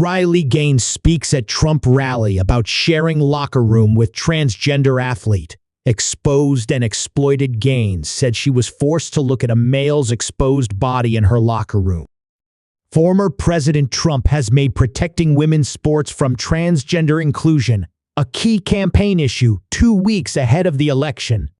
Riley Gaines speaks at Trump rally about sharing locker room with transgender athlete. Exposed and exploited. Gaines said she was forced to look at a male's exposed body in her locker room. Former President Trump has made protecting women's sports from transgender inclusion a key campaign issue 2 weeks ahead of the election.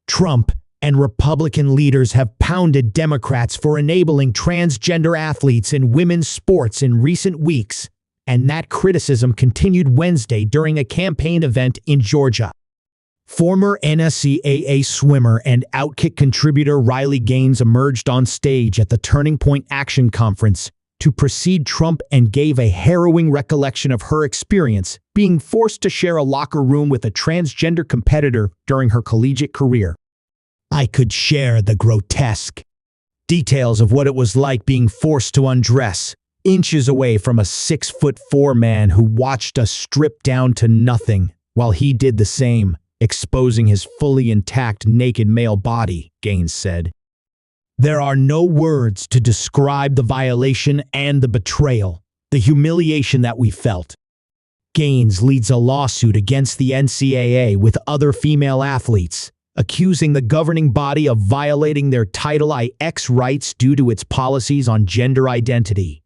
Trump and Republican leaders have pounded Democrats for enabling transgender athletes in women's sports in recent weeks, and that criticism continued Wednesday during a campaign event in Georgia. Former NCAA swimmer and OutKick contributor Riley Gaines emerged on stage at the Turning Point Action Conference to precede Trump and gave a harrowing recollection of her experience being forced to share a locker room with a transgender competitor during her collegiate career. "I could share the grotesque details of what it was like being forced to undress inches away from a 6'4" man who watched us strip down to nothing while he did the same, exposing his fully intact naked male body," Gaines said. "There are no words to describe the violation and the betrayal, the humiliation that we felt." Gaines leads a lawsuit against the NCAA with other female athletes, accusing the governing body of violating their Title IX rights due to its policies on gender identity.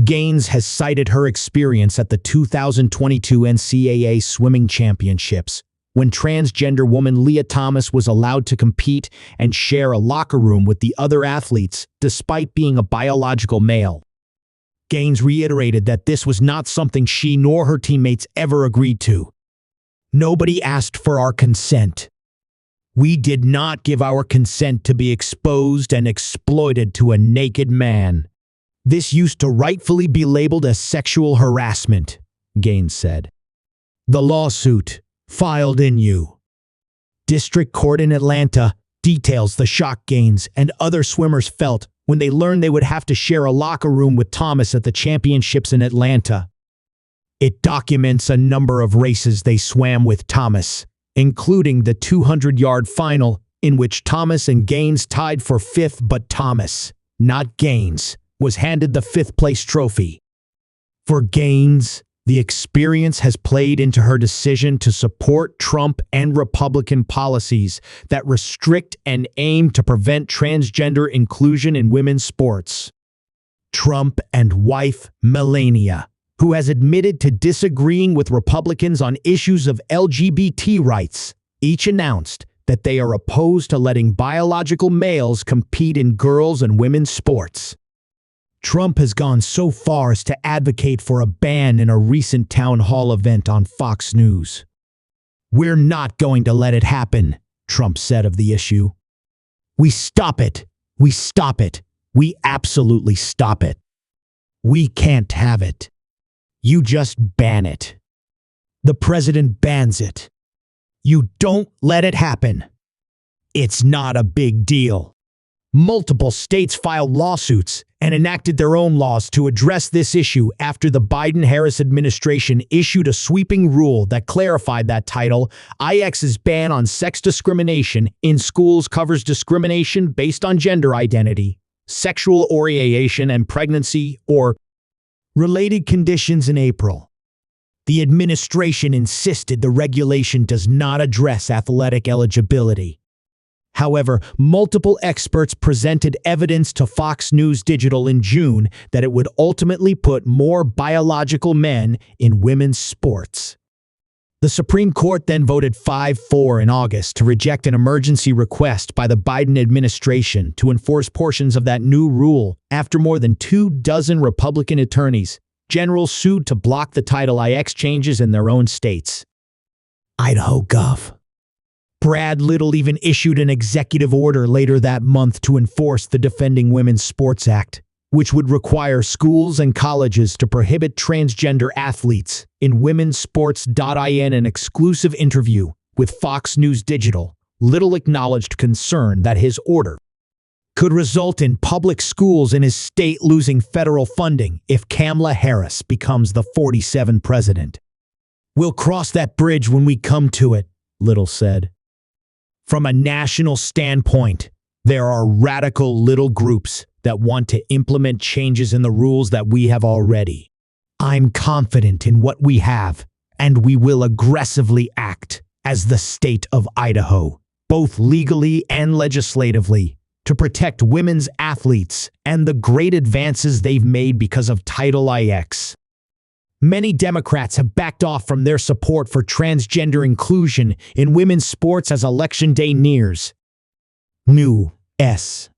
Gaines has cited her experience at the 2022 NCAA Swimming Championships, when transgender woman Leah Thomas was allowed to compete and share a locker room with the other athletes despite being a biological male. Gaines reiterated that this was not something she nor her teammates ever agreed to. "Nobody asked for our consent. We did not give our consent to be exposed and exploited to a naked man. This used to rightfully be labeled as sexual harassment," Gaines said. The lawsuit, filed in U. District Court in Atlanta, details the shock Gaines and other swimmers felt when they learned they would have to share a locker room with Thomas at the championships in Atlanta. It documents a number of races they swam with Thomas, including the 200-yard final, in which Thomas and Gaines tied for fifth, but Thomas, not Gaines, was handed the fifth-place trophy. For Gaines, the experience has played into her decision to support Trump and Republican policies that restrict and aim to prevent transgender inclusion in women's sports. Trump and wife Melania, who has admitted to disagreeing with Republicans on issues of LGBT rights, each announced that they are opposed to letting biological males compete in girls' and women's sports. Trump has gone so far as to advocate for a ban in a recent town hall event on Fox News. "We're not going to let it happen," Trump said of the issue. "We stop it. We stop it. We absolutely stop it. We can't have it. You just ban it. The president bans it. You don't let it happen. It's not a big deal." Multiple states filed lawsuits and enacted their own laws to address this issue after the Biden-Harris administration issued a sweeping rule that clarified that Title IX's ban on sex discrimination in schools covers discrimination based on gender identity, sexual orientation, and pregnancy or related conditions in April. The administration insisted the regulation does not address athletic eligibility. However, multiple experts presented evidence to Fox News Digital in June that it would ultimately put more biological men in women's sports. The Supreme Court then voted 5-4 in August to reject an emergency request by the Biden administration to enforce portions of that new rule after more than 24 Republican attorneys general sued to block the Title IX changes in their own states. Idaho Gov. Brad Little even issued an executive order later that month to enforce the Defending Women's Sports Act, which would require schools and colleges to prohibit transgender athletes in women's sports. In an exclusive interview with Fox News Digital, Little acknowledged concern that his order could result in public schools in his state losing federal funding if Kamala Harris becomes the 47th president. "We'll cross that bridge when we come to it," Little said. From a national standpoint, there are radical little groups that want to implement changes in the rules that we have already I'm confident in what we have, and we will aggressively act as the state of Idaho, both legally and legislatively, to protect women's athletes and the great advances they've made because of Title IX. Many Democrats have backed off from their support for transgender inclusion in women's sports as Election Day nears. New S.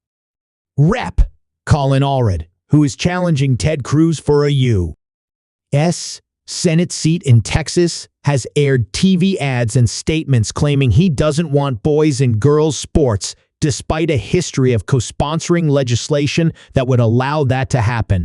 Rep. Colin Allred, who is challenging Ted Cruz for a U.S. Senate seat in Texas, has aired TV ads and statements claiming he doesn't want boys and girls sports, despite a history of co-sponsoring legislation that would allow that to happen.